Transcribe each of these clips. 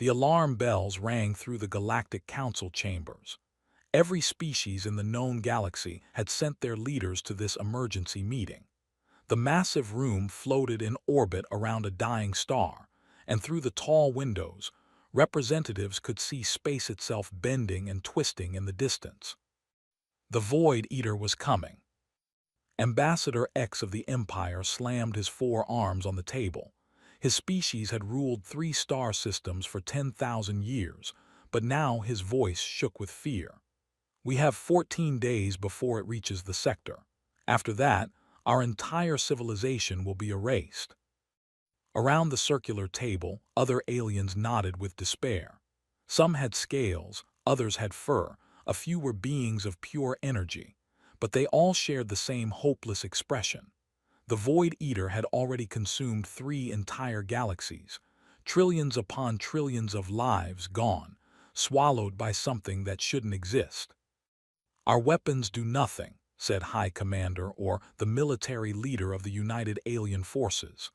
The alarm bells rang through the galactic council chambers. Every species in the known galaxy had sent their leaders to this emergency meeting. The massive room floated in orbit around a dying star, and through the tall windows, representatives could see space itself bending and twisting in the distance. The Void Eater was coming. Ambassador X of the Empire slammed his forearms on the table. His species had ruled 3 star systems for 10,000 years, but now his voice shook with fear. We have 14 days before it reaches the sector. After that, our entire civilization will be erased. Around the circular table, other aliens nodded with despair. Some had scales, others had fur, a few were beings of pure energy, but they all shared the same hopeless expression. The Void Eater had already consumed 3 entire galaxies, trillions upon trillions of lives gone, swallowed by something that shouldn't exist. "Our weapons do nothing," said High Commander, or the military leader of the United Alien Forces.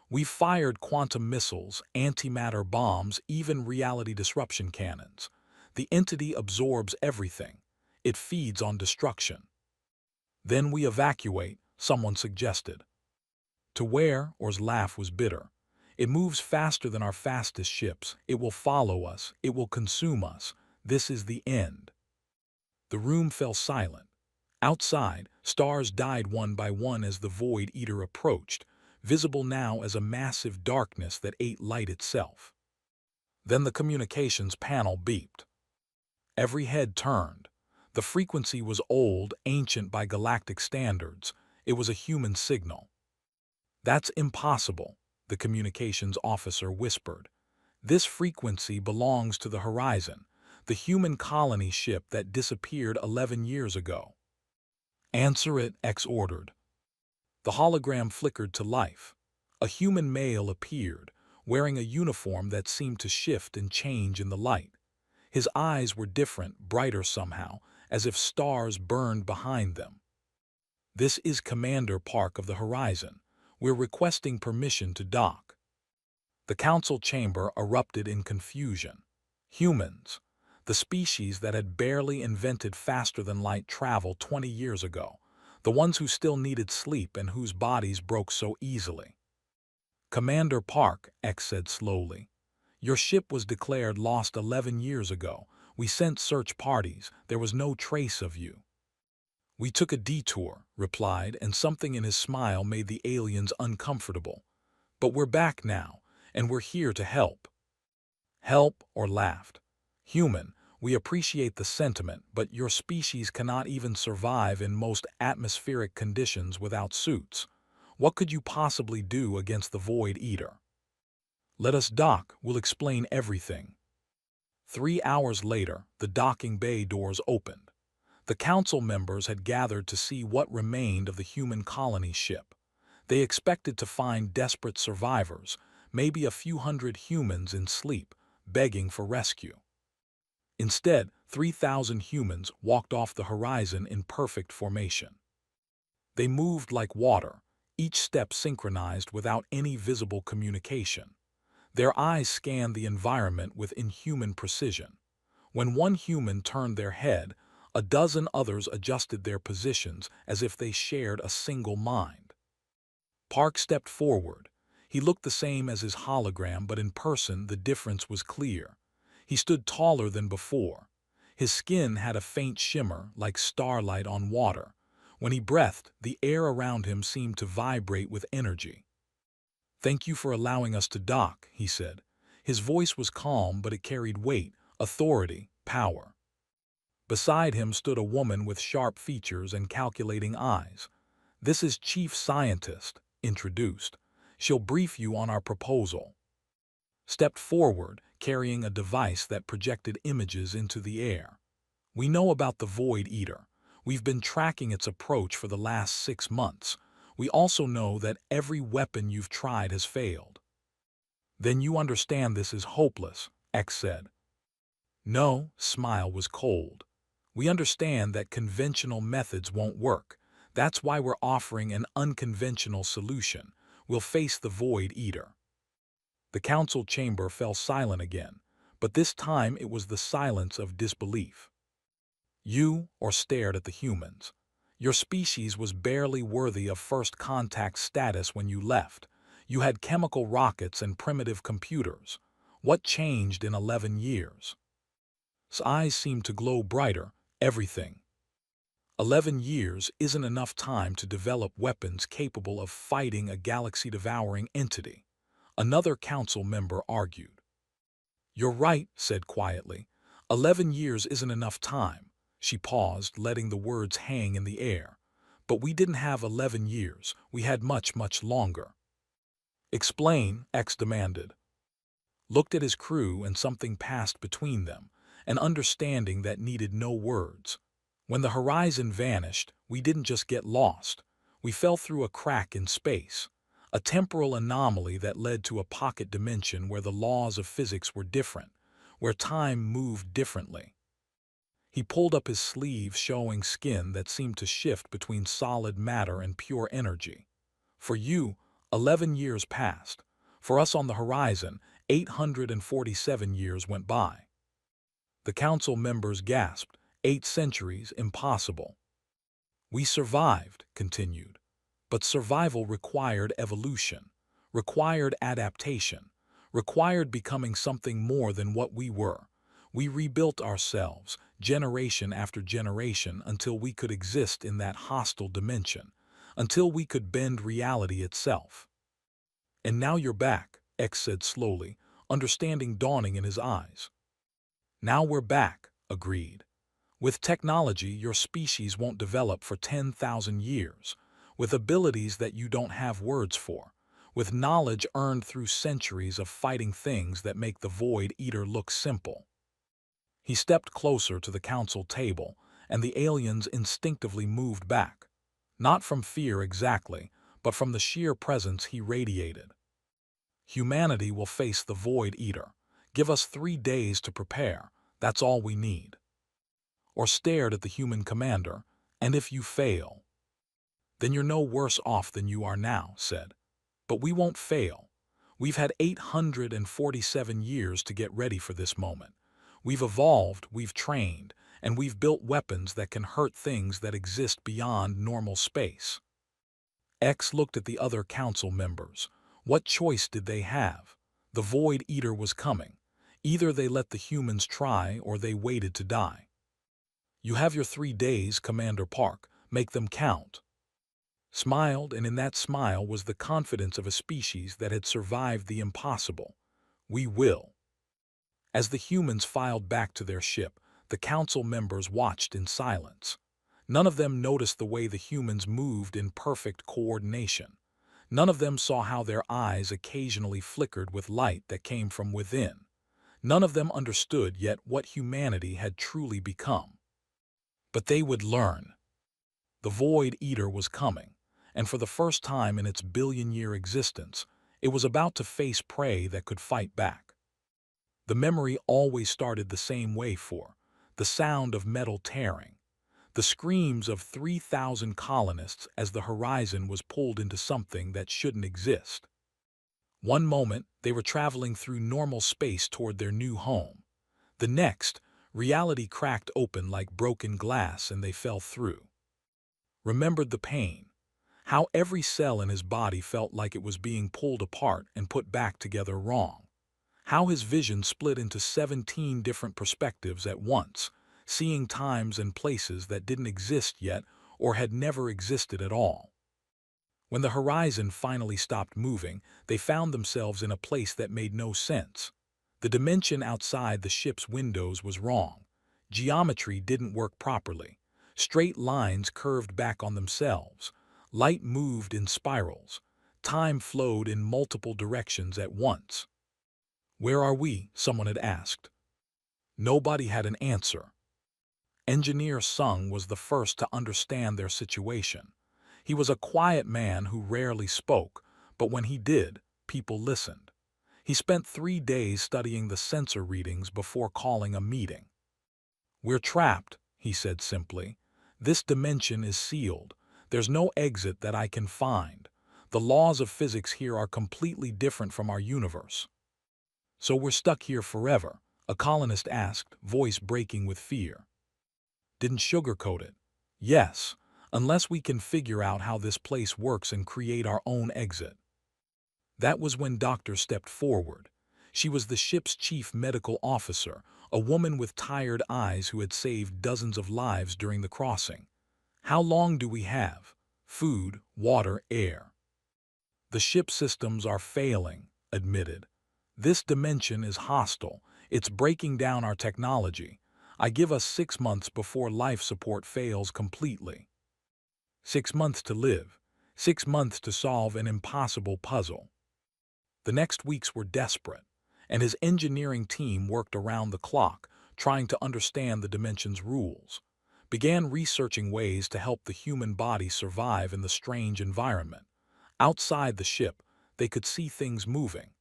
"We've fired quantum missiles, antimatter bombs, even reality disruption cannons. The entity absorbs everything. It feeds on destruction." "Then we evacuate," someone suggested. To where? Or's laugh was bitter. "It moves faster than our fastest ships. It will follow us. It will consume us. This is the end." The room fell silent. Outside, stars died one by one as the Void Eater approached, visible now as a massive darkness that ate light itself. Then the communications panel beeped. Every head turned. The frequency was old, ancient by galactic standards. It was a human signal. "That's impossible," the communications officer whispered. "This frequency belongs to the Horizon, the human colony ship that disappeared 11 years ago." "Answer it," X ordered. The hologram flickered to life. A human male appeared, wearing a uniform that seemed to shift and change in the light. His eyes were different, brighter somehow, as if stars burned behind them. "This is Commander Park of the Horizon. We're requesting permission to dock." The council chamber erupted in confusion. Humans, the species that had barely invented faster-than-light travel 20 years ago, the ones who still needed sleep and whose bodies broke so easily. "Commander Park," X said slowly, "your ship was declared lost 11 years ago. We sent search parties. There was no trace of you." "We took a detour," replied, and something in his smile made the aliens uncomfortable. "But we're back now, and we're here to help." "Help?" Or laughed. "Human, we appreciate the sentiment, but your species cannot even survive in most atmospheric conditions without suits. What could you possibly do against the Void Eater?" "Let us dock. We'll explain everything." 3 hours later, the docking bay doors opened. The council members had gathered to see what remained of the human colony ship. They expected to find desperate survivors, maybe a few hundred humans in sleep, begging for rescue. Instead, 3,000 humans walked off the horizon in perfect formation. They moved like water, each step synchronized without any visible communication. Their eyes scanned the environment with inhuman precision. When one human turned their head, a dozen others adjusted their positions as if they shared a single mind. Park stepped forward. He looked the same as his hologram, but in person the difference was clear. He stood taller than before. His skin had a faint shimmer, like starlight on water. When he breathed, the air around him seemed to vibrate with energy. "Thank you for allowing us to dock," he said. His voice was calm, but it carried weight, authority, power. Beside him stood a woman with sharp features and calculating eyes. "This is Chief Scientist," introduced. "She'll brief you on our proposal." Stepped forward, carrying a device that projected images into the air. "We know about the Void Eater. We've been tracking its approach for the last 6 months. We also know that every weapon you've tried has failed." "Then you understand this is hopeless," X said. "No," smile was cold. "We understand that conventional methods won't work. That's why we're offering an unconventional solution. We'll face the Void Eater." The council chamber fell silent again. but this time it was the silence of disbelief. You or stared at the humans. Your species was barely worthy of first contact status when you left. You had chemical rockets and primitive computers. What changed in 11 years? His eyes seemed to glow brighter. Everything. 11 years isn't enough time to develop weapons capable of fighting a galaxy-devouring entity, another council member argued. You're right, said quietly. 11 years isn't enough time. She paused, letting the words hang in the air. But we didn't have 11 years. We had much, much longer. Explain, X demanded. Looked at his crew and something passed between them, an understanding that needed no words. When the horizon vanished, we didn't just get lost. We fell through a crack in space, a temporal anomaly that led to a pocket dimension where the laws of physics were different, where time moved differently. He pulled up his sleeve, showing skin that seemed to shift between solid matter and pure energy. For you, 11 years passed. For us on the horizon, 847 years went by. The council members gasped. 8 centuries, impossible. We survived, continued. But survival required evolution, required adaptation, required becoming something more than what we were. We rebuilt ourselves, generation after generation, until we could exist in that hostile dimension, until we could bend reality itself. And now you're back, X said slowly, understanding dawning in his eyes. Now we're back, agreed. With technology, your species won't develop for 10,000 years, with abilities that you don't have words for, with knowledge earned through centuries of fighting things that make the Void Eater look simple. He stepped closer to the council table, and the aliens instinctively moved back. Not from fear exactly, but from the sheer presence he radiated. Humanity will face the Void Eater. Give us 3 days to prepare. That's all we need. Or stared at the human commander, and if you fail, then you're no worse off than you are now, said. But we won't fail. We've had 847 years to get ready for this moment. We've evolved, we've trained, and we've built weapons that can hurt things that exist beyond normal space. X looked at the other council members. What choice did they have? The Void Eater was coming. Either they let the humans try or they waited to die. You have your 3 days, Commander Park. Make them count. Smiled, and in that smile was the confidence of a species that had survived the impossible. We will. As the humans filed back to their ship, the council members watched in silence. None of them noticed the way the humans moved in perfect coordination. None of them saw how their eyes occasionally flickered with light that came from within. None of them understood yet what humanity had truly become. But they would learn. The Void Eater was coming, and for the first time in its billion-year existence, it was about to face prey that could fight back. The memory always started the same way the sound of metal tearing, the screams of 3,000 colonists as the horizon was pulled into something that shouldn't exist. One moment, they were traveling through normal space toward their new home. The next, reality cracked open like broken glass and they fell through. Remembered the pain, how every cell in his body felt like it was being pulled apart and put back together wrong. How his vision split into 17 different perspectives at once, seeing times and places that didn't exist yet or had never existed at all. When the horizon finally stopped moving, they found themselves in a place that made no sense. The dimension outside the ship's windows was wrong. Geometry didn't work properly. Straight lines curved back on themselves. Light moved in spirals. Time flowed in multiple directions at once. "Where are we?" someone had asked. Nobody had an answer. Engineer Sung was the first to understand their situation. He was a quiet man who rarely spoke, but when he did, people listened. He spent 3 days studying the sensor readings before calling a meeting. "We're trapped," he said simply. "This dimension is sealed. There's no exit that I can find. The laws of physics here are completely different from our universe. So we're stuck here forever, A colonist asked, voice breaking with fear. Didn't sugarcoat it. Yes, unless we can figure out how this place works and create our own exit. That was when Doctor stepped forward. She was the ship's chief medical officer, a woman with tired eyes who had saved dozens of lives during the crossing. How long do we have? Food, water, air. The ship systems are failing, admitted. This dimension is hostile. It's breaking down our technology. I give us 6 months before life support fails completely. 6 months to live. 6 months to solve an impossible puzzle. The next weeks were desperate, and his engineering team worked around the clock, trying to understand the dimension's rules. Began researching ways to help the human body survive in the strange environment. Outside the ship, they could see things moving,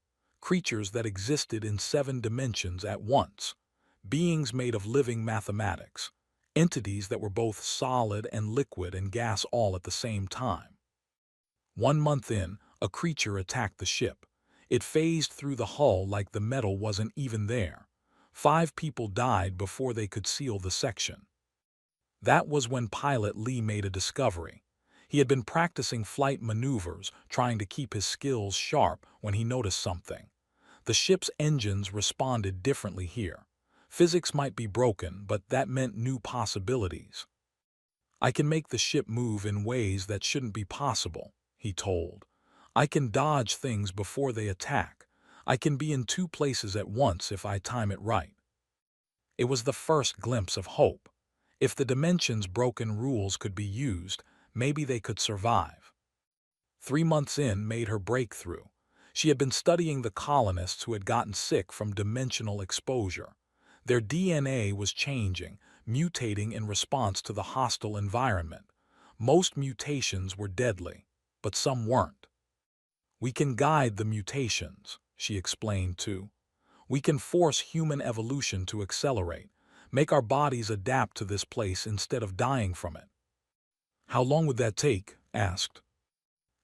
creatures that existed in 7 dimensions at once, beings made of living mathematics, entities that were both solid and liquid and gas all at the same time. 1 month in, a creature attacked the ship. It phased through the hull like the metal wasn't even there. 5 people died before they could seal the section. That was when pilot Lee made a discovery. He had been practicing flight maneuvers, trying to keep his skills sharp when he noticed something. The ship's engines responded differently here. Physics might be broken, but that meant new possibilities. I can make the ship move in ways that shouldn't be possible, he told. I can dodge things before they attack. I can be in 2 places at once if I time it right. It was the first glimpse of hope. If the dimension's broken rules could be used, maybe they could survive. 3 months in made her breakthrough. She had been studying the colonists who had gotten sick from dimensional exposure. Their DNA was changing, mutating in response to the hostile environment. Most mutations were deadly, but some weren't. We can guide the mutations, she explained too. We can force human evolution to accelerate, make our bodies adapt to this place instead of dying from it. How long would that take? Asked.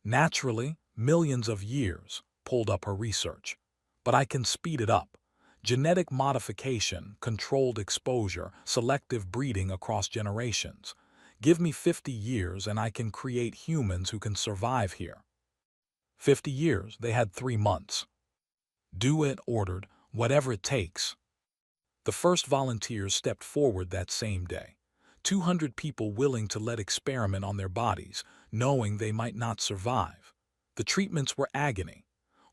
Naturally, millions of years, pulled up her research. But I can speed it up. Genetic modification, controlled exposure, selective breeding across generations. Give me 50 years and I can create humans who can survive here. 50 years, they had 3 months. Do it, ordered, whatever it takes. The first volunteers stepped forward that same day. 200 people willing to let experiment on their bodies, knowing they might not survive. The treatments were agony.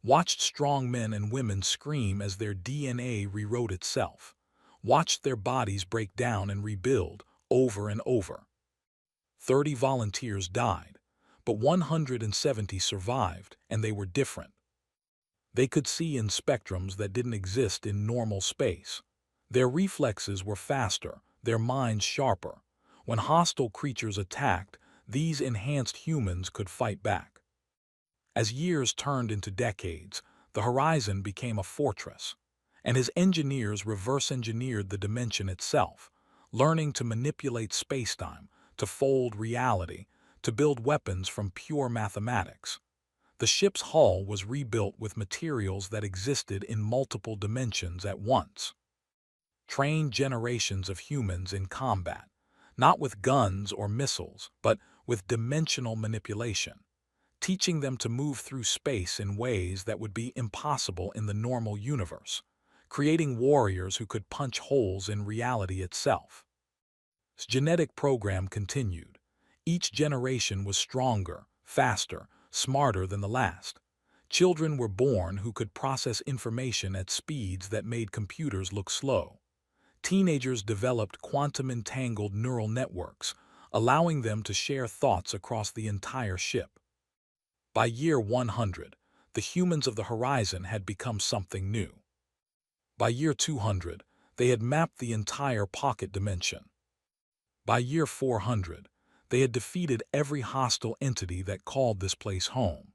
Watched strong men and women scream as their DNA rewrote itself. Watched their bodies break down and rebuild over and over. 30 volunteers died, but 170 survived, and they were different. They could see in spectrums that didn't exist in normal space. Their reflexes were faster, their minds sharper. When hostile creatures attacked, these enhanced humans could fight back. As years turned into decades, the horizon became a fortress, and his engineers reverse-engineered the dimension itself, learning to manipulate spacetime, to fold reality, to build weapons from pure mathematics. The ship's hull was rebuilt with materials that existed in multiple dimensions at once. Trained generations of humans in combat, not with guns or missiles, but with dimensional manipulation, teaching them to move through space in ways that would be impossible in the normal universe, creating warriors who could punch holes in reality itself. His genetic program continued. Each generation was stronger, faster, smarter than the last. Children were born who could process information at speeds that made computers look slow. Teenagers developed quantum-entangled neural networks, allowing them to share thoughts across the entire ship. By year 100, the humans of the horizon had become something new. By year 200, they had mapped the entire pocket dimension. By year 400, they had defeated every hostile entity that called this place home.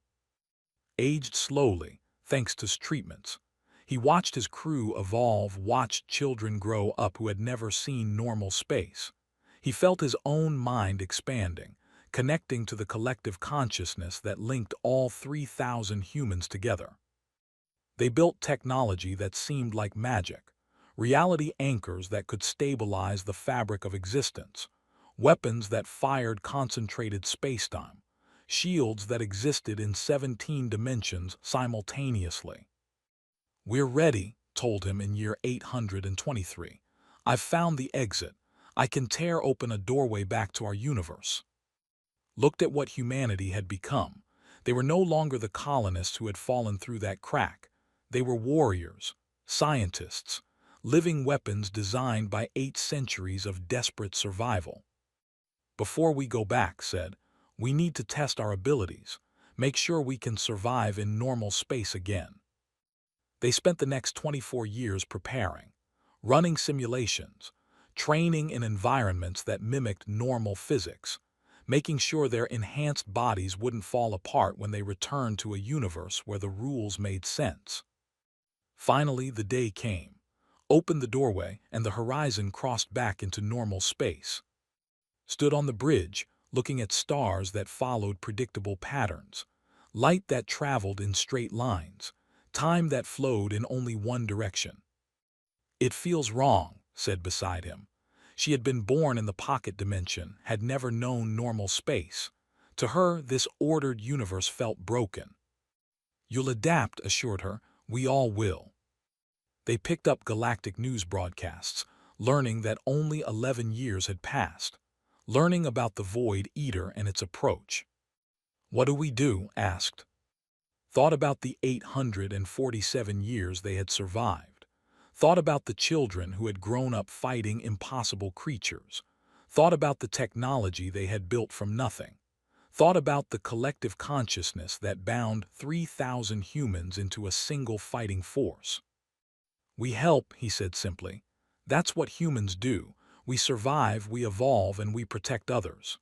Aged slowly, thanks to his treatments, he watched his crew evolve, watched children grow up who had never seen normal space. He felt his own mind expanding, connecting to the collective consciousness that linked all 3,000 humans together. They built technology that seemed like magic, reality anchors that could stabilize the fabric of existence, weapons that fired concentrated spacetime, shields that existed in 17 dimensions simultaneously. "We're ready," told him in year 823. "I've found the exit. I can tear open a doorway back to our universe." Looked at what humanity had become. They were no longer the colonists who had fallen through that crack. They were warriors, scientists, living weapons designed by 8 centuries of desperate survival. "Before we go back," said, "we need to test our abilities, make sure we can survive in normal space again." They spent the next 24 years preparing, running simulations, training in environments that mimicked normal physics, making sure their enhanced bodies wouldn't fall apart when they returned to a universe where the rules made sense. Finally, the day came. Opened the doorway, and the horizon crossed back into normal space. Stood on the bridge, looking at stars that followed predictable patterns, light that traveled in straight lines, time that flowed in only one direction. "It feels wrong," said beside him. She had been born in the pocket dimension, had never known normal space. To her, this ordered universe felt broken. "You'll adapt," assured her. "We all will." They picked up galactic news broadcasts, learning that only 11 years had passed, learning about the Void Eater and its approach. "What do we do?" asked. Thought about the 847 years they had survived. Thought about the children who had grown up fighting impossible creatures. Thought about the technology they had built from nothing. Thought about the collective consciousness that bound 3,000 humans into a single fighting force. "We help," he said simply. "That's what humans do. We survive, we evolve, and we protect others."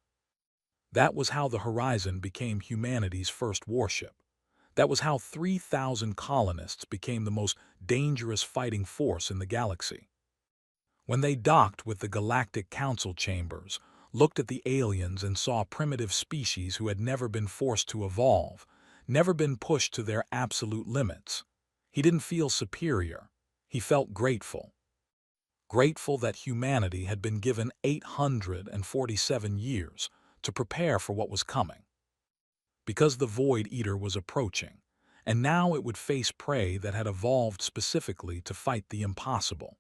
That was how the Horizon became humanity's first warship. That was how 3,000 colonists became the most dangerous fighting force in the galaxy. When they docked with the Galactic Council chambers, looked at the aliens and saw primitive species who had never been forced to evolve, never been pushed to their absolute limits, he didn't feel superior. He felt grateful. Grateful that humanity had been given 847 years to prepare for what was coming. Because the Void Eater was approaching, and now it would face prey that had evolved specifically to fight the impossible.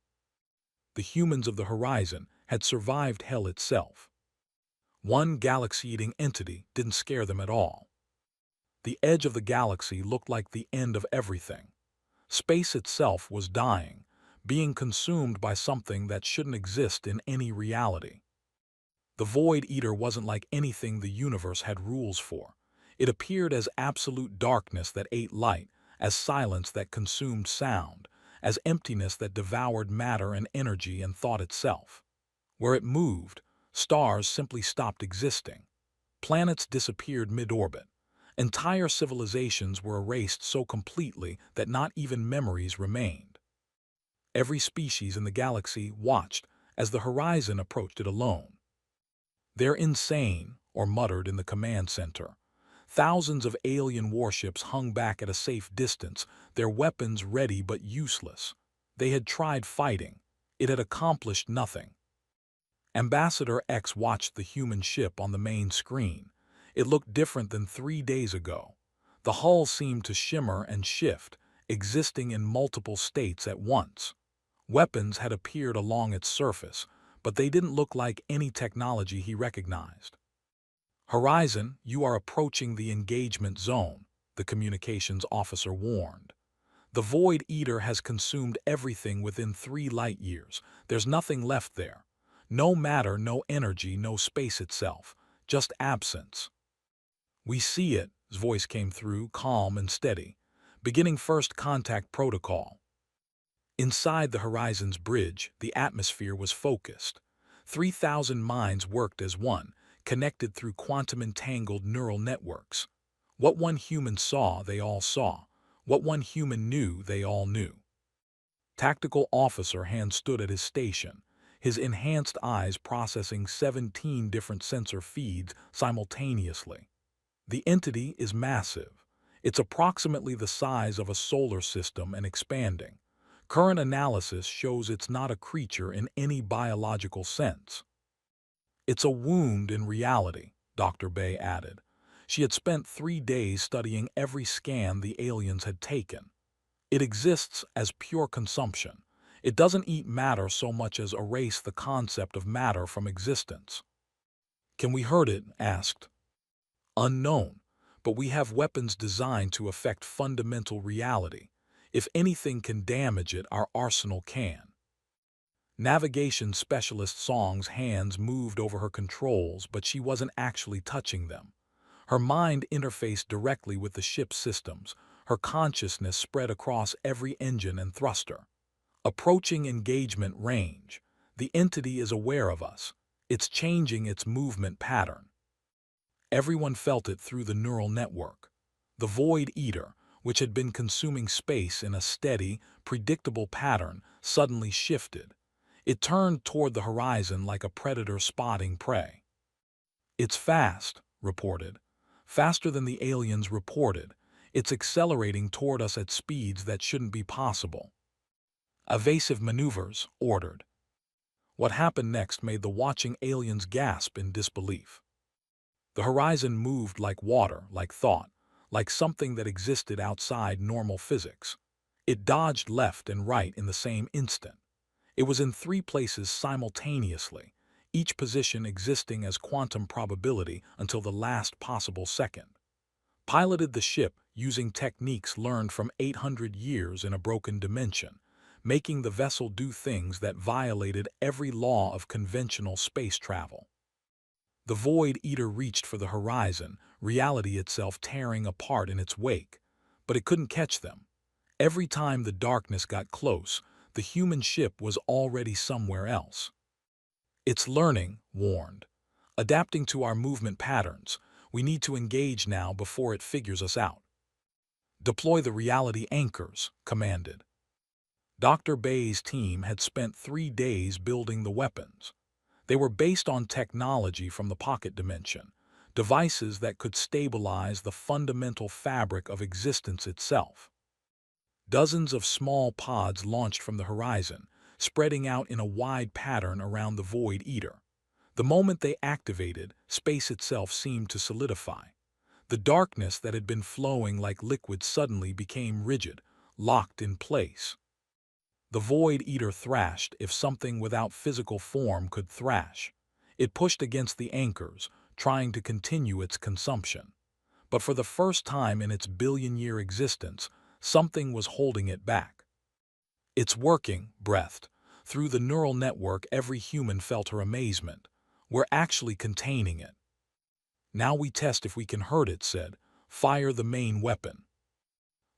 The humans of the Horizon had survived hell itself. One galaxy-eating entity didn't scare them at all. The edge of the galaxy looked like the end of everything. Space itself was dying, being consumed by something that shouldn't exist in any reality. The Void Eater wasn't like anything the universe had rules for. It appeared as absolute darkness that ate light, as silence that consumed sound, as emptiness that devoured matter and energy and thought itself. Where it moved, stars simply stopped existing. Planets disappeared mid-orbit. Entire civilizations were erased so completely that not even memories remained. Every species in the galaxy watched as the Horizon approached it alone. "They're insane," or muttered in the command center. Thousands of alien warships hung back at a safe distance, their weapons ready but useless. They had tried fighting. It had accomplished nothing. Ambassador X watched the human ship on the main screen. It looked different than 3 days ago. The hull seemed to shimmer and shift, existing in multiple states at once. Weapons had appeared along its surface, but they didn't look like any technology he recognized. "Horizon, you are approaching the engagement zone," the communications officer warned. "The Void Eater has consumed everything within 3 light years. There's nothing left there. No matter, no energy, no space itself. Just absence." "We see it," his voice came through, calm and steady. "Beginning first contact protocol." Inside the Horizon's bridge, the atmosphere was focused. 3,000 minds worked as one, connected through quantum-entangled neural networks. What one human saw, they all saw. What one human knew, they all knew. Tactical Officer Hand stood at his station, his enhanced eyes processing 17 different sensor feeds simultaneously. The entity is massive. It's approximately the size of a solar system and expanding. Current analysis shows it's not a creature in any biological sense. It's a wound in reality, Dr. Bay added. She had spent 3 days studying every scan the aliens had taken. It exists as pure consumption. It doesn't eat matter so much as erase the concept of matter from existence. Can we hurt it? Asked. Unknown, but we have weapons designed to affect fundamental reality. If anything can damage it, our arsenal can. Navigation specialist Song's hands moved over her controls, but she wasn't actually touching them. Her mind interfaced directly with the ship's systems. Her consciousness spread across every engine and thruster. Approaching engagement range. The entity is aware of us. It's changing its movement pattern. Everyone felt it through the neural network. The Void Eater, which had been consuming space in a steady, predictable pattern, suddenly shifted. It turned toward the horizon like a predator spotting prey. It's fast, reported. Faster than the aliens reported. It's accelerating toward us at speeds that shouldn't be possible. Evasive maneuvers, ordered. What happened next made the watching aliens gasp in disbelief. The horizon moved like water, like thought, like something that existed outside normal physics. It dodged left and right in the same instant. It was in 3 places simultaneously, each position existing as quantum probability until the last possible second. Piloted the ship using techniques learned from 800 years in a broken dimension, making the vessel do things that violated every law of conventional space travel. The Void Eater reached for the horizon, reality itself tearing apart in its wake, but it couldn't catch them. Every time the darkness got close, the human ship was already somewhere else. It's learning, warned. Adapting to our movement patterns, we need to engage now before it figures us out. Deploy the reality anchors, commanded. Dr. Bay's team had spent 3 days building the weapons. They were based on technology from the pocket dimension, devices that could stabilize the fundamental fabric of existence itself. Dozens of small pods launched from the horizon, spreading out in a wide pattern around the Void Eater. The moment they activated, space itself seemed to solidify. The darkness that had been flowing like liquid suddenly became rigid, locked in place. The Void Eater thrashed if something without physical form could thrash. It pushed against the anchors, trying to continue its consumption. But for the first time in its billion-year existence, something was holding it back. It's working, breathed. Through the neural network, every human felt her amazement. We're actually containing it. Now we test if we can hurt it, said. Fire the main weapon.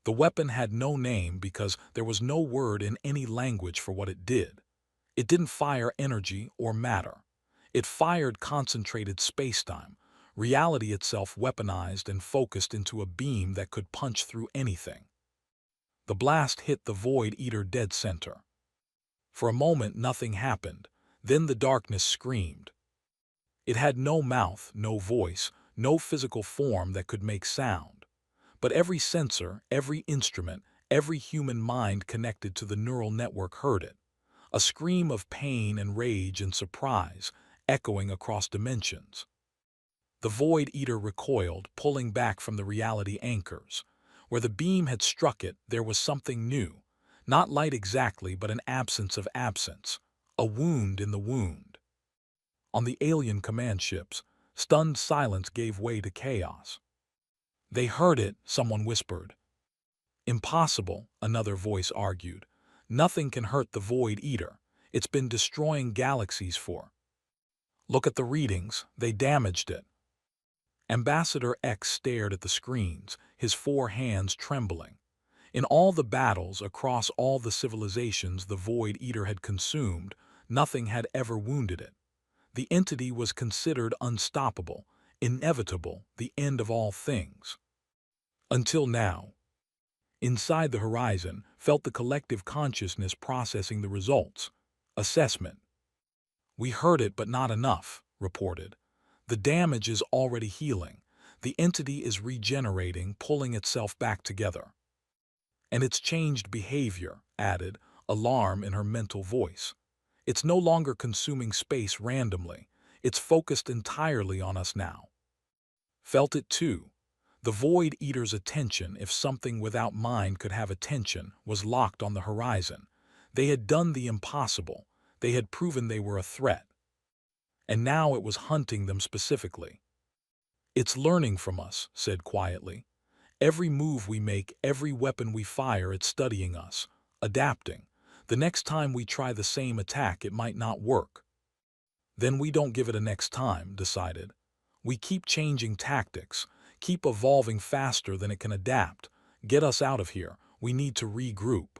The weapon had no name because there was no word in any language for what it did. It didn't fire energy or matter. It fired concentrated spacetime, reality itself weaponized and focused into a beam that could punch through anything. The blast hit the Void Eater dead center. For a moment nothing happened, then the darkness screamed. It had no mouth, no voice, no physical form that could make sound. But every sensor, every instrument, every human mind connected to the neural network heard it. A scream of pain and rage and surprise, echoing across dimensions. The Void Eater recoiled, pulling back from the reality anchors. Where the beam had struck it, there was something new. Not light exactly, but an absence of absence. A wound in the wound. On the alien command ships, stunned silence gave way to chaos. They heard it, someone whispered. Impossible, another voice argued. Nothing can hurt the Void Eater. It's been destroying galaxies for. Look at the readings, they damaged it. Ambassador X stared at the screens, his 4 hands trembling. In all the battles across all the civilizations the Void Eater had consumed, nothing had ever wounded it. The entity was considered unstoppable, inevitable, the end of all things. Until now. Inside the horizon, felt the collective consciousness processing the results. Assessment. We heard it, but not enough, reported. The damage is already healing. The entity is regenerating, pulling itself back together. And it's changed behavior, added, alarm in her mental voice. It's no longer consuming space randomly. It's focused entirely on us now. Felt it too. The Void Eater's attention, if something without mind could have attention, was locked on the horizon. They had done the impossible. They had proven they were a threat. And now it was hunting them specifically. "It's learning from us," said quietly. "Every move we make, every weapon we fire, it's studying us, adapting. The next time we try the same attack, it might not work. Then we don't give it a next time," decided. "We keep changing tactics, keep evolving faster than it can adapt. Get us out of here. We need to regroup."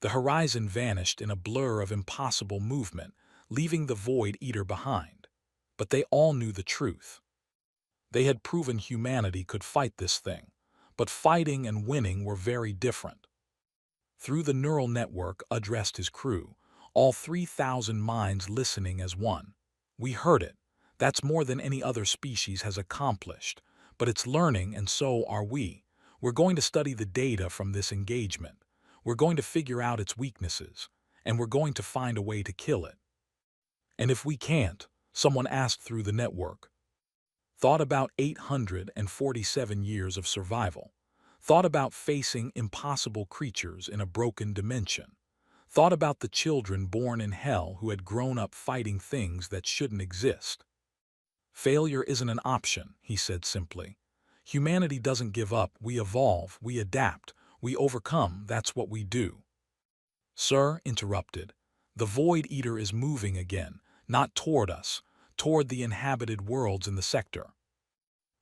The horizon vanished in a blur of impossible movement, leaving the Void Eater behind. But they all knew the truth. They had proven humanity could fight this thing, but fighting and winning were very different. Through the neural network addressed his crew, all 3,000 minds listening as one. "We heard it. That's more than any other species has accomplished. But it's learning, and so are we. We're going to study the data from this engagement. We're going to figure out its weaknesses, and we're going to find a way to kill it." "And if we can't?" someone asked through the network. Thought about 847 years of survival. Thought about facing impossible creatures in a broken dimension. Thought about the children born in hell who had grown up fighting things that shouldn't exist. "Failure isn't an option," he said simply. "Humanity doesn't give up. We evolve, we adapt, we overcome. That's what we do." "Sir," interrupted, "the Void Eater is moving again, not toward us, toward the inhabited worlds in the sector.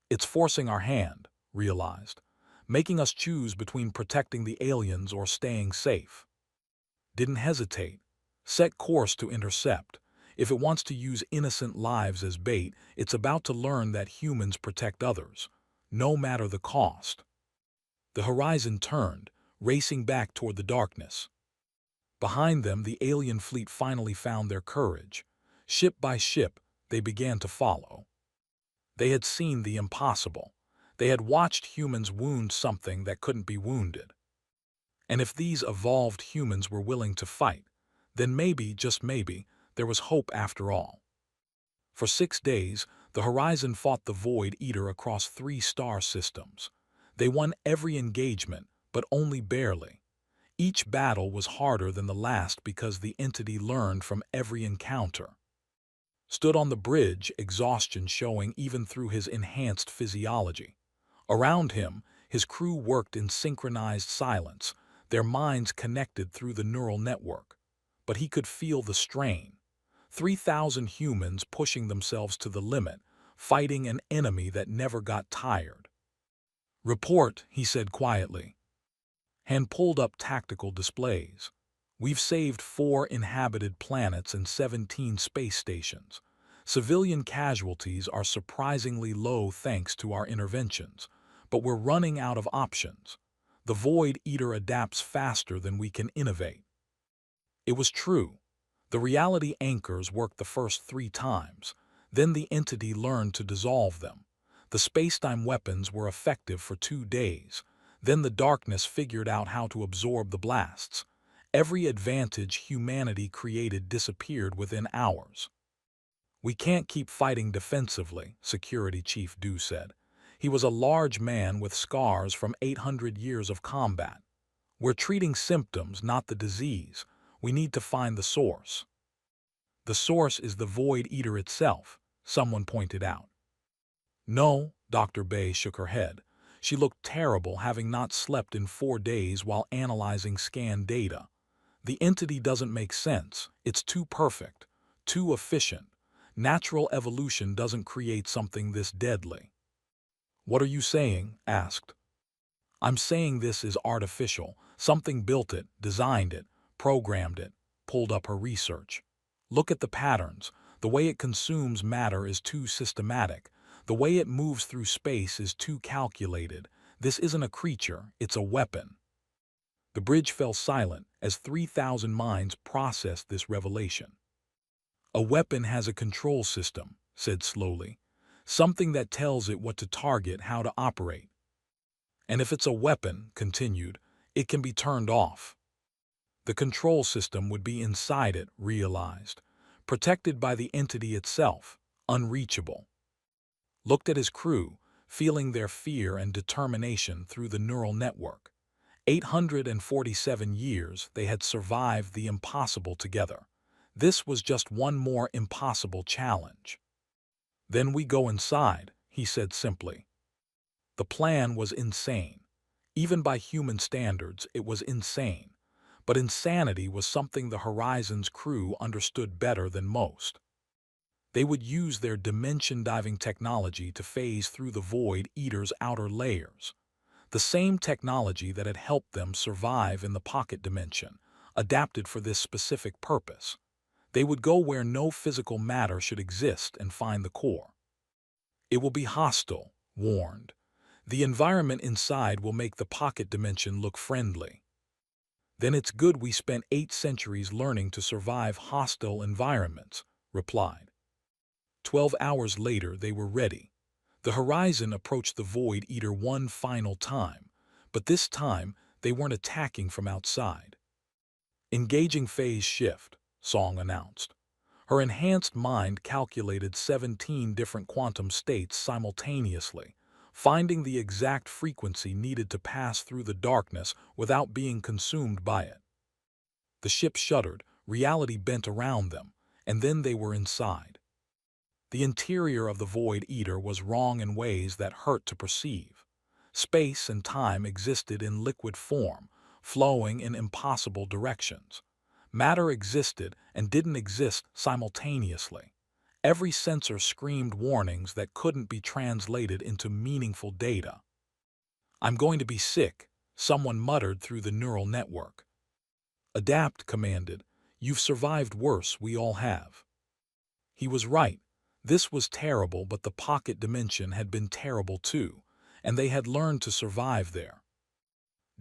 It's forcing our hand," realized, "making us choose between protecting the aliens or staying safe." Didn't hesitate. Set course to intercept. If it wants to use innocent lives as bait, it's about to learn that humans protect others, no matter the cost. The horizon turned, racing back toward the darkness. Behind them, the alien fleet finally found their courage. Ship by ship, they began to follow. They had seen the impossible. They had watched humans wound something that couldn't be wounded. And if these evolved humans were willing to fight, then maybe, just maybe, there was hope after all. For 6 days, the horizon fought the Void Eater across 3 star systems. They won every engagement, but only barely. Each battle was harder than the last because the entity learned from every encounter. Stood on the bridge, exhaustion showing even through his enhanced physiology. Around him, his crew worked in synchronized silence, their minds connected through the neural network. But he could feel the strain. 3,000 humans pushing themselves to the limit, fighting an enemy that never got tired. "Report," he said quietly. Hand pulled up tactical displays. "We've saved 4 inhabited planets and 17 space stations. Civilian casualties are surprisingly low thanks to our interventions, but we're running out of options. The Void Eater adapts faster than we can innovate." It was true. The reality anchors worked the first 3 times. Then the entity learned to dissolve them. The spacetime weapons were effective for 2 days. Then the darkness figured out how to absorb the blasts. Every advantage humanity created disappeared within hours. "We can't keep fighting defensively," Security Chief Du said. He was a large man with scars from 800 years of combat. "We're treating symptoms, not the disease. We need to find the source." "The source is the Void Eater itself," someone pointed out. "No," Dr. Bay shook her head. She looked terrible, having not slept in 4 days while analyzing scan data. "The entity doesn't make sense. It's too perfect, too efficient. Natural evolution doesn't create something this deadly." "What are you saying?" asked. "I'm saying this is artificial. Something built it, designed it, programmed it," pulled up her research. "Look at the patterns. The way it consumes matter is too systematic. The way it moves through space is too calculated. This isn't a creature, it's a weapon." The bridge fell silent as 3,000 minds processed this revelation. "A weapon has a control system," said slowly. "Something that tells it what to target, how to operate. And if it's a weapon," continued, "it can be turned off." The control system would be inside it, realized, protected by the entity itself, unreachable. Looked at his crew, feeling their fear and determination through the neural network. 847 years they had survived the impossible together. This was just one more impossible challenge. Then we go inside, he said simply. The plan was insane. Even by human standards, it was insane. But insanity was something the Horizon's crew understood better than most. They would use their dimension-diving technology to phase through the Void Eater's outer layers. The same technology that had helped them survive in the pocket dimension, adapted for this specific purpose. They would go where no physical matter should exist and find the core. It will be hostile, warned. The environment inside will make the pocket dimension look friendly. Then it's good we spent 8 centuries learning to survive hostile environments, replied. 12 hours later they were ready. The Horizon approached the Void Eater one final time, but this time they weren't attacking from outside. Engaging phase shift, Song announced. Her enhanced mind calculated 17 different quantum states simultaneously, finding the exact frequency needed to pass through the darkness without being consumed by it. The ship shuddered, reality bent around them, and then they were inside. The interior of the Void Eater was wrong in ways that hurt to perceive. Space and time existed in liquid form, flowing in impossible directions. Matter existed and didn't exist simultaneously. Every sensor screamed warnings that couldn't be translated into meaningful data. I'm going to be sick, someone muttered through the neural network. Adapt, commanded. You've survived worse, we all have. He was right. This was terrible, but the pocket dimension had been terrible too, and they had learned to survive there.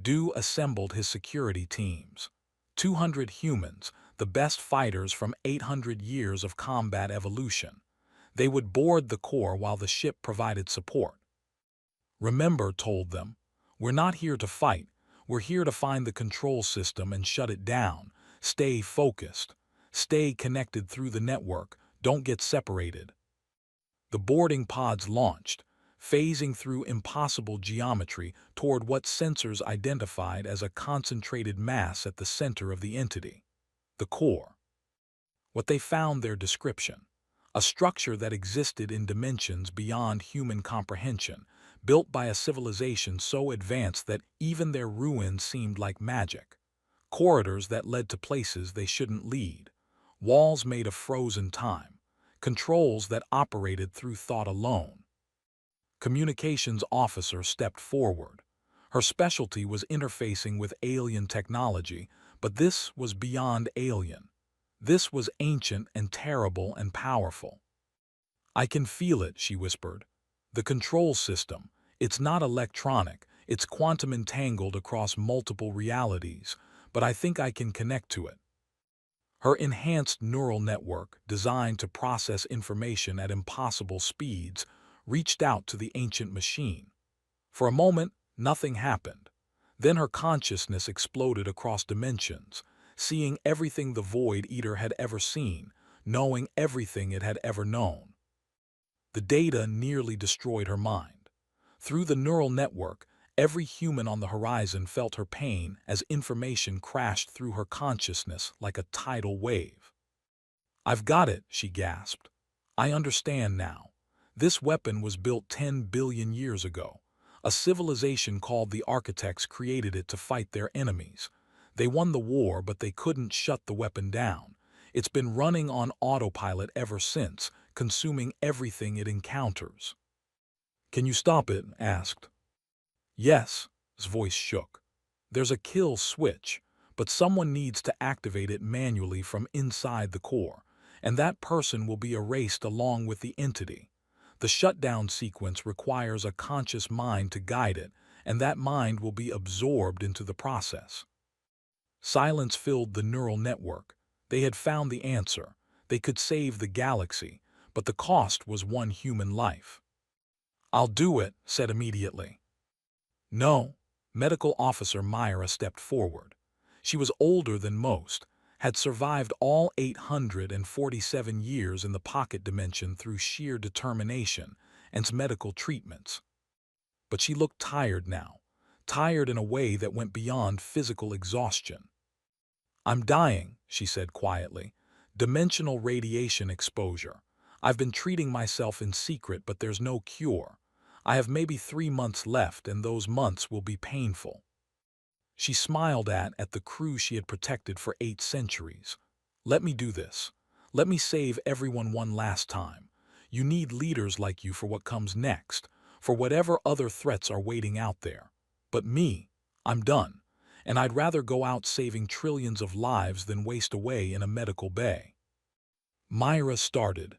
Dew assembled his security teams. 200 humans, the best fighters from 800 years of combat evolution. They would board the core while the ship provided support. Remember, told them, we're not here to fight. We're here to find the control system and shut it down. Stay focused. Stay connected through the network. Don't get separated. The boarding pods launched, phasing through impossible geometry toward what sensors identified as a concentrated mass at the center of the entity, the core. What they found their description, a structure that existed in dimensions beyond human comprehension, built by a civilization so advanced that even their ruins seemed like magic. Corridors that led to places they shouldn't lead, walls made of frozen time, controls that operated through thought alone. Communications officer stepped forward. Her specialty was interfacing with alien technology, but this was beyond alien. This was ancient and terrible and powerful. I can feel it, she whispered. The control system, it's not electronic, it's quantum entangled across multiple realities, but I think I can connect to it. Her enhanced neural network, designed to process information at impossible speeds, reached out to the ancient machine. For a moment, nothing happened. Then her consciousness exploded across dimensions, seeing everything the Void Eater had ever seen, knowing everything it had ever known. The data nearly destroyed her mind. Through the neural network, every human on the horizon felt her pain as information crashed through her consciousness like a tidal wave. I've got it, she gasped. I understand now. This weapon was built 10 billion years ago. A civilization called the Architects created it to fight their enemies. They won the war, but they couldn't shut the weapon down. It's been running on autopilot ever since, consuming everything it encounters. Can you stop it? Asked. Yes, his voice shook. There's a kill switch, but someone needs to activate it manually from inside the core, and that person will be erased along with the entity. The shutdown sequence requires a conscious mind to guide it, and that mind will be absorbed into the process. Silence filled the neural network. They had found the answer. They could save the galaxy, but the cost was one human life. I'll do it, said immediately. No, Medical Officer Myra stepped forward. She was older than most, had survived all 847 years in the pocket dimension through sheer determination and medical treatments. But she looked tired now, tired in a way that went beyond physical exhaustion. "I'm dying," she said quietly. "Dimensional radiation exposure. I've been treating myself in secret, but there's no cure. I have maybe 3 months left, and those months will be painful." She smiled at the crew she had protected for 8 centuries. "Let me do this. Let me save everyone one last time. You need leaders like you for what comes next, for whatever other threats are waiting out there. But me, I'm done. And I'd rather go out saving trillions of lives than waste away in a medical bay." Myra started.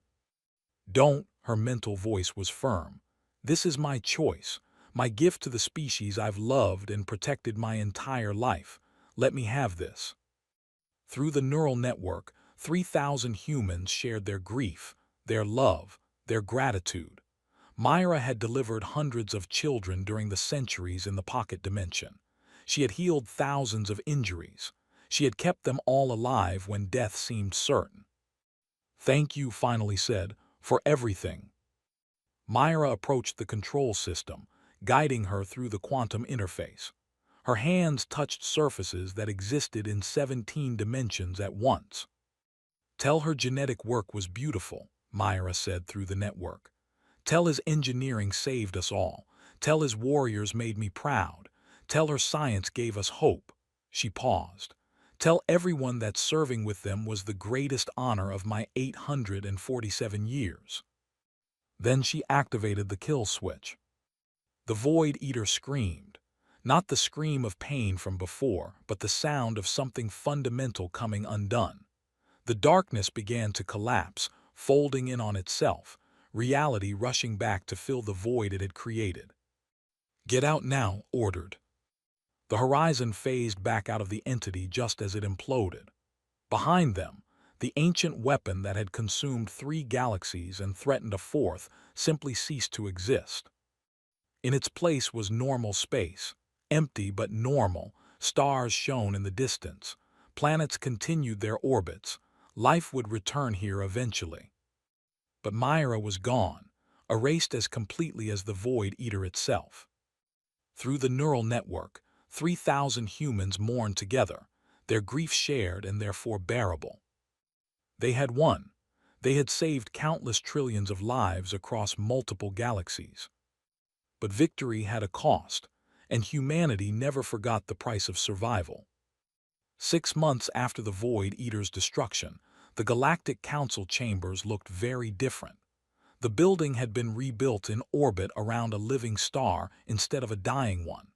"Don't," her mental voice was firm. "This is my choice, my gift to the species I've loved and protected my entire life. Let me have this." Through the neural network, 3,000 humans shared their grief, their love, their gratitude. Myra had delivered hundreds of children during the centuries in the pocket dimension. She had healed thousands of injuries. She had kept them all alive when death seemed certain. "Thank you," finally said, "for everything." Myra approached the control system, guiding her through the quantum interface. Her hands touched surfaces that existed in 17 dimensions at once. "Tell her genetic work was beautiful," Myra said through the network. "Tell his engineering saved us all. Tell his warriors made me proud. Tell her science gave us hope." She paused. "Tell everyone that serving with them was the greatest honor of my 847 years. Then she activated the kill switch. The Void Eater screamed. Not the scream of pain from before, but the sound of something fundamental coming undone. The darkness began to collapse, folding in on itself, reality rushing back to fill the void it had created. "Get out now," ordered. The horizon phased back out of the entity just as it imploded. Behind them, the ancient weapon that had consumed 3 galaxies and threatened a 4th simply ceased to exist. In its place was normal space, empty but normal. Stars shone in the distance. Planets continued their orbits. Life would return here eventually. But Myra was gone, erased as completely as the Void Eater itself. Through the neural network, 3,000 humans mourned together, their grief shared and therefore bearable. They had won. They had saved countless trillions of lives across multiple galaxies. But victory had a cost, and humanity never forgot the price of survival. 6 months after the Void Eater's destruction, the Galactic Council chambers looked very different. The building had been rebuilt in orbit around a living star instead of a dying one.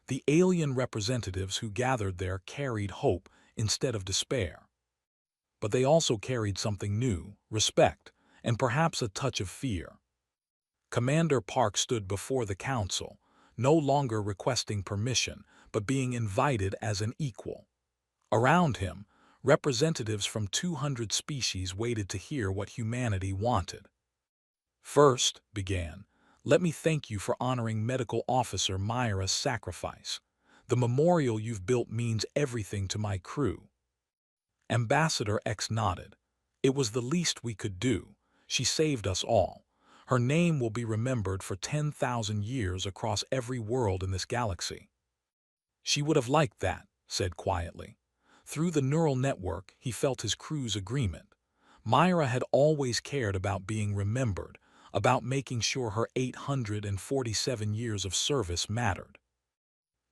The alien representatives who gathered there carried hope instead of despair. But they also carried something new, respect, and perhaps a touch of fear. Commander Park stood before the council, no longer requesting permission, but being invited as an equal. Around him, representatives from 200 species waited to hear what humanity wanted. "First," began, "let me thank you for honoring Medical Officer Myra's sacrifice. The memorial you've built means everything to my crew." Ambassador X nodded. "It was the least we could do. She saved us all. Her name will be remembered for 10,000 years across every world in this galaxy." "She would have liked that," said quietly. Through the neural network, he felt his crew's agreement. Myra had always cared about being remembered, about making sure her 847 years of service mattered.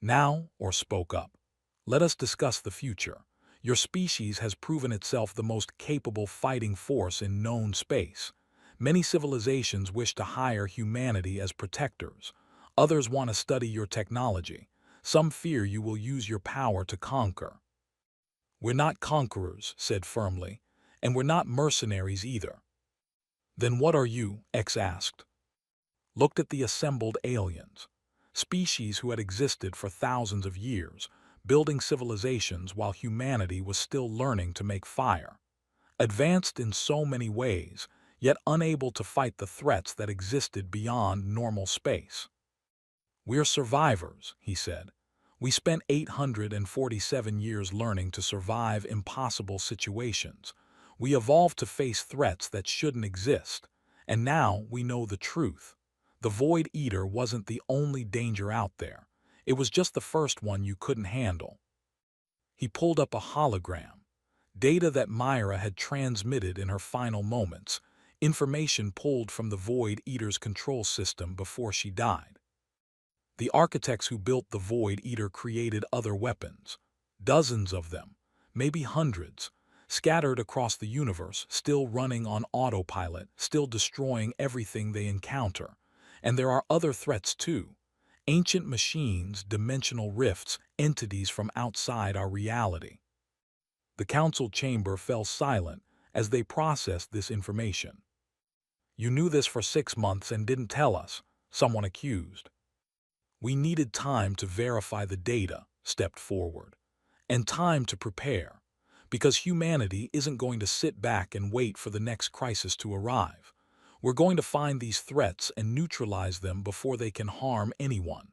"Now," or spoke up, "let us discuss the future. Your species has proven itself the most capable fighting force in known space. Many civilizations wish to hire humanity as protectors. Others want to study your technology. Some fear you will use your power to conquer." "We're not conquerors," said firmly, "and we're not mercenaries either." "Then what are you?" X asked. Looked at the assembled aliens. Species who had existed for thousands of years, building civilizations while humanity was still learning to make fire. Advanced in so many ways, yet unable to fight the threats that existed beyond normal space. "We're survivors," he said. We spent 847 years learning to survive impossible situations. We evolved to face threats that shouldn't exist. And now we know the truth. The Void Eater wasn't the only danger out there. It was just the first one you couldn't handle. He pulled up a hologram. Data that Myra had transmitted in her final moments. Information pulled from the Void Eater's control system before she died. The architects who built the Void Eater created other weapons. Dozens of them, maybe hundreds, scattered across the universe, still running on autopilot, still destroying everything they encounter. And there are other threats too. Ancient machines, dimensional rifts, entities from outside our reality. The council chamber fell silent as they processed this information. "You knew this for 6 months and didn't tell us," someone accused. "We needed time to verify the data," stepped forward, "and time to prepare, because humanity isn't going to sit back and wait for the next crisis to arrive. We're going to find these threats and neutralize them before they can harm anyone."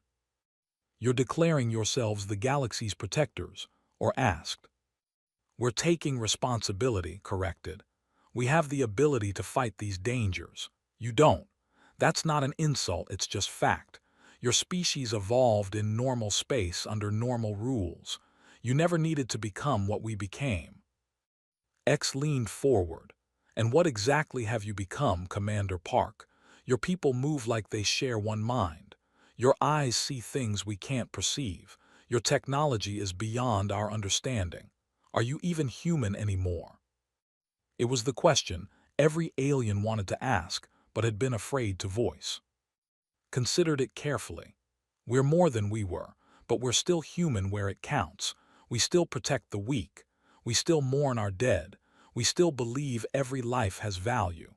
"You're declaring yourselves the galaxy's protectors," or asked. "We're taking responsibility," corrected. "We have the ability to fight these dangers. You don't. That's not an insult, it's just fact. Your species evolved in normal space under normal rules. You never needed to become what we became." X leaned forward. "And what exactly have you become, Commander Park? Your people move like they share one mind. Your eyes see things we can't perceive. Your technology is beyond our understanding. Are you even human anymore?" It was the question every alien wanted to ask, but had been afraid to voice. Considered it carefully. "We're more than we were, but we're still human where it counts. We still protect the weak. We still mourn our dead. We still believe every life has value.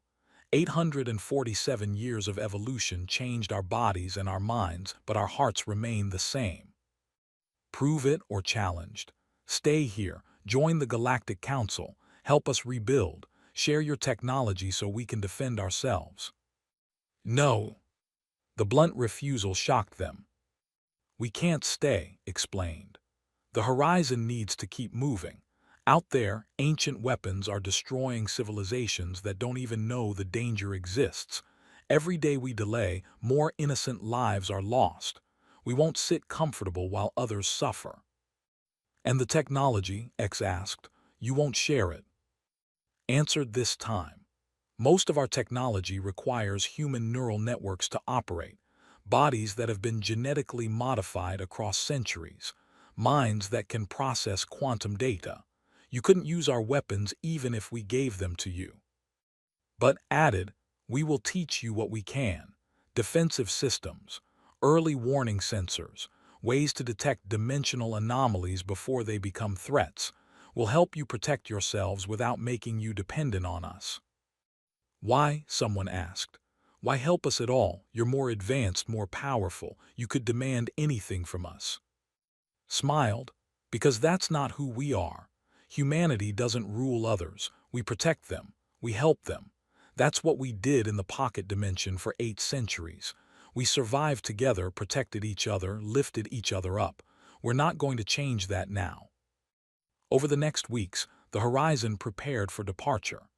847 years of evolution changed our bodies and our minds, but our hearts remain the same." Prove it or challenged. Stay here, join the Galactic Council, help us rebuild, share your technology so we can defend ourselves. "No." The blunt refusal shocked them. "We can't stay," explained. "The horizon needs to keep moving. Out there, ancient weapons are destroying civilizations that don't even know the danger exists. Every day we delay, more innocent lives are lost. We won't sit comfortable while others suffer." "And the technology," X asked, "you won't share it?" Answered this time. "Most of our technology requires human neural networks to operate, bodies that have been genetically modified across centuries, minds that can process quantum data. You couldn't use our weapons even if we gave them to you." But added, "We will teach you what we can. Defensive systems, early warning sensors, ways to detect dimensional anomalies before they become threats, will help you protect yourselves without making you dependent on us." "Why?" someone asked. "Why help us at all? You're more advanced, more powerful. You could demand anything from us." Smiled, "Because that's not who we are. Humanity doesn't rule others. We protect them. We help them. That's what we did in the pocket dimension for 8 centuries. We survived together, protected each other, lifted each other up. We're not going to change that now." Over the next weeks, the Horizon prepared for departure.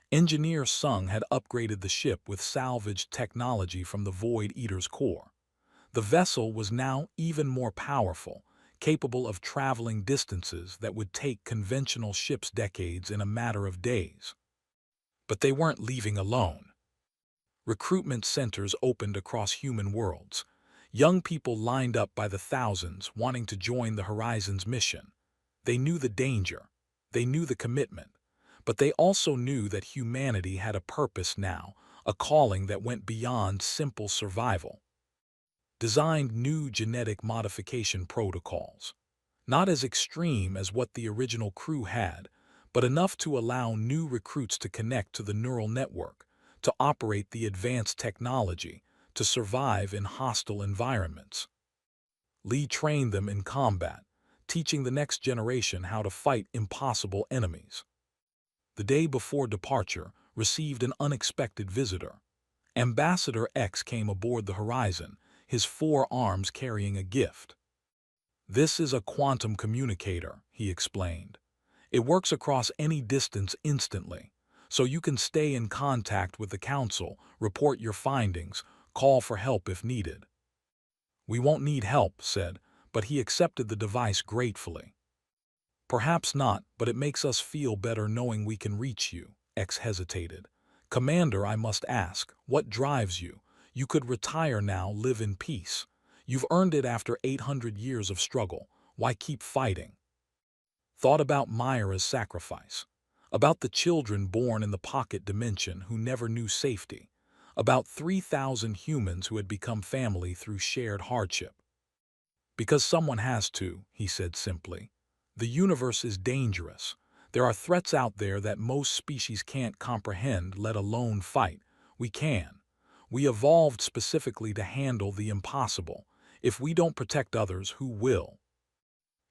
Engineer Sung had upgraded the ship with salvaged technology from the Void Eater's core. The vessel was now even more powerful, capable of traveling distances that would take conventional ships decades in a matter of days. But they weren't leaving alone. Recruitment centers opened across human worlds. Young people lined up by the thousands, wanting to join the Horizon's mission. They knew the danger. They knew the commitment. But they also knew that humanity had a purpose now, a calling that went beyond simple survival. Designed new genetic modification protocols. Not as extreme as what the original crew had, but enough to allow new recruits to connect to the neural network, to operate the advanced technology, to survive in hostile environments. Lee trained them in combat, teaching the next generation how to fight impossible enemies. The day before departure, received an unexpected visitor. Ambassador X came aboard the Horizon, his 4 arms carrying a gift. This is a quantum communicator, he explained. It works across any distance instantly, so you can stay in contact with the council, report your findings, call for help if needed. We won't need help, said, but he accepted the device gratefully. Perhaps not, but it makes us feel better knowing we can reach you, X hesitated. Commander, I must ask, what drives you? You could retire now, live in peace. You've earned it after 800 years of struggle. Why keep fighting? Thought about Myra's sacrifice. About the children born in the pocket dimension who never knew safety. About 3,000 humans who had become family through shared hardship. Because someone has to, he said simply. The universe is dangerous. There are threats out there that most species can't comprehend, let alone fight. We can. We evolved specifically to handle the impossible. If we don't protect others, who will?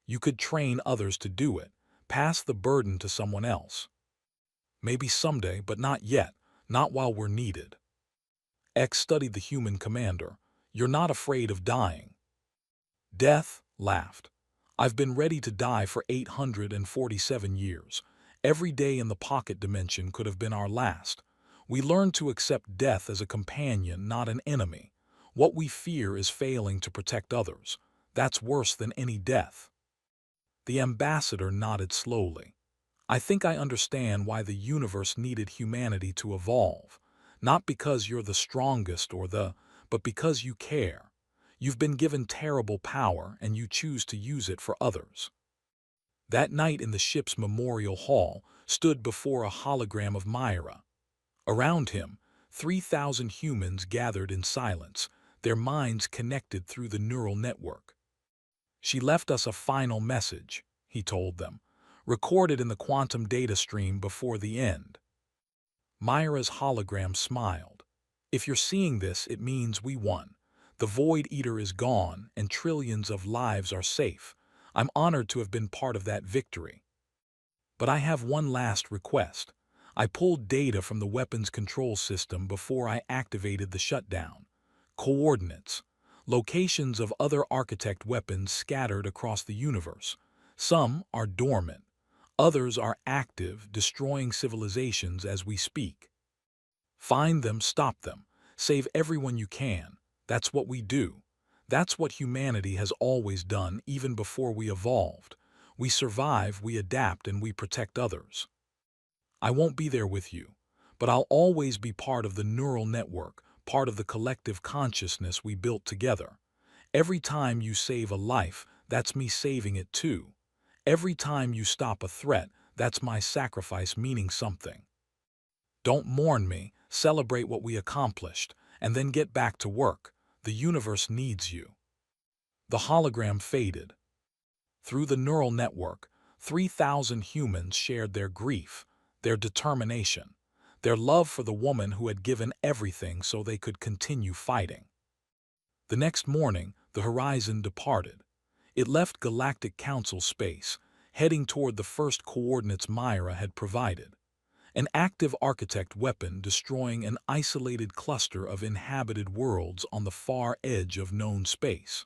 You could train others to do it, pass the burden to someone else. Maybe someday, but not yet, not while we're needed. X studied the human commander. You're not afraid of dying. Death laughed. I've been ready to die for 847 years. Every day in the pocket dimension could have been our last. We learned to accept death as a companion, not an enemy. What we fear is failing to protect others. That's worse than any death. The ambassador nodded slowly. I think I understand why the universe needed humanity to evolve. Not because you're the strongest but because you care. You've been given terrible power and you choose to use it for others. That night in the ship's memorial hall stood before a hologram of Myra. Around him, 3,000 humans gathered in silence, their minds connected through the neural network. She left us a final message, he told them, recorded in the quantum data stream before the end. Myra's hologram smiled. If you're seeing this, it means we won. The Void Eater is gone, and trillions of lives are safe. I'm honored to have been part of that victory. But I have one last request. I pulled data from the weapons control system before I activated the shutdown. Coordinates. Locations of other architect weapons scattered across the universe. Some are dormant. Others are active, destroying civilizations as we speak. Find them, stop them, save everyone you can. That's what we do. That's what humanity has always done, even before we evolved. We survive, we adapt, and we protect others. I won't be there with you, but I'll always be part of the neural network, part of the collective consciousness we built together. Every time you save a life, that's me saving it too. Every time you stop a threat, that's my sacrifice meaning something. Don't mourn me, celebrate what we accomplished, and then get back to work. The universe needs you. The hologram faded. Through the neural network, 3,000 humans shared their grief, their determination, their love for the woman who had given everything so they could continue fighting. The next morning, the Horizon departed. It left Galactic Council space, heading toward the first coordinates Myra had provided. An active architect weapon destroying an isolated cluster of inhabited worlds on the far edge of known space.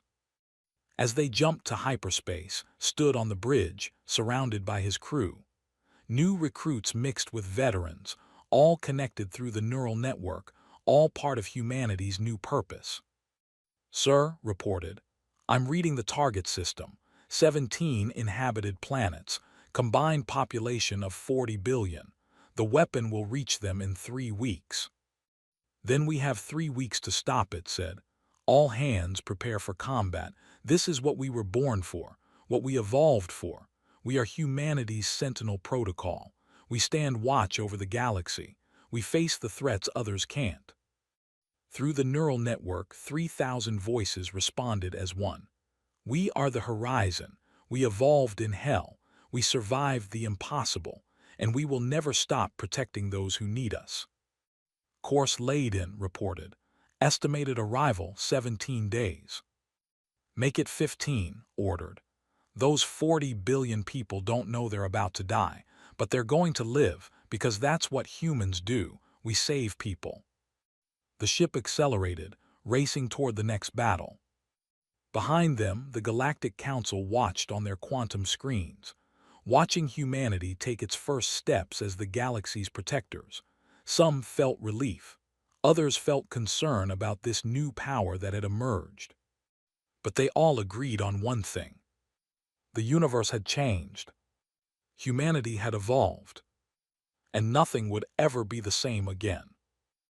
As they jumped to hyperspace, stood on the bridge, surrounded by his crew. New recruits mixed with veterans, all connected through the neural network, all part of humanity's new purpose. Sir, reported, I'm reading the target system. 17 inhabited planets, combined population of 40 billion. The weapon will reach them in 3 weeks. Then we have 3 weeks to stop it, said. All hands prepare for combat. This is what we were born for, what we evolved for. We are humanity's sentinel protocol. We stand watch over the galaxy. We face the threats others can't. Through the neural network, 3,000 voices responded as one. We are the Horizon. We evolved in hell. We survived the impossible, and we will never stop protecting those who need us. Course laid in, reported. Estimated arrival 17 days. Make it 15, ordered. Those 40 billion people don't know they're about to die, but they're going to live because that's what humans do. We save people. The ship accelerated, racing toward the next battle. Behind them, the Galactic Council watched on their quantum screens, watching humanity take its first steps as the galaxy's protectors. Some felt relief. Others felt concern about this new power that had emerged. But they all agreed on one thing. The universe had changed. Humanity had evolved. And nothing would ever be the same again.